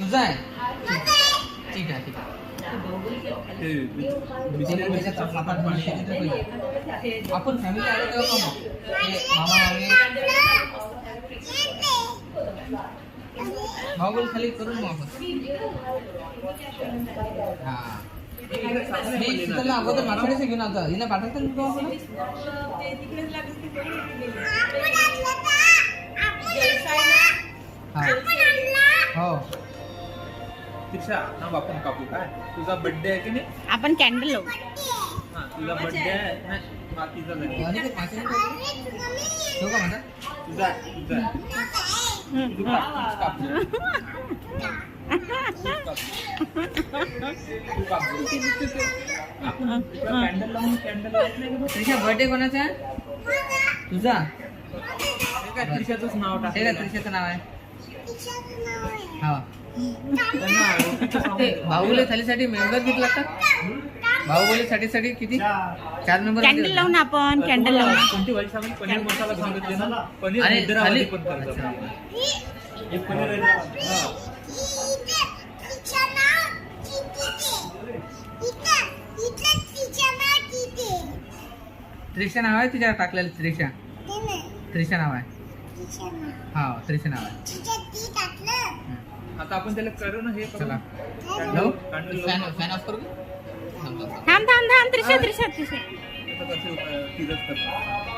तुझा आहे ठीक आहे ठीक आहे आपण फॅमिली आलो तेव्हा का मग मामा भाऊ खाली करून मग आपण हा मी तिथं अगोदर मागच्याकडे घेऊन आता हिला पाठवतो हो दीक्षा थांब आपण कापू काय तुझा बर्थडे आहे की नाही आपण कॅन्डल लावू. हा तुझा बर्थडे आहे नाही मातीचा झाली आणि ते ठेवू का माझा तुझा तुझा तू काप कॅन्डल लावून कॅन्डल लावत नाही का त्रिशा बर्थडे कोणाचा आहे तुझा काय त्रिशाचंच नाव हे टाकलं का त्रिशाचं नाव आहे हा ते बाहुबली थालीसाठी मेंबर किती लागतात बाहुबली साठी किती 4 मेंबर कॅन्डल लावू ना आपण कॅन्डल लावू ना. कोणती व्हायची आपण पनीर मसाला सांगितले ना पनीर आणि हैदराबादी थाली- पण करतो एक पनीर हैदराबादी हा त्रिशा नाव आहे तिच्यावर टाकलेलं त्रिशा त्रिशा नाव आहे हा त्रिशा नाव आहे आता आपण त्याला करू ना हे चला कॅन्डल फॅन फॅन ऑफ करू का? थांब, थांब, थांब. थांब थांब थांब त्रिशा त्रिशा त्रिशा तिथंच करतो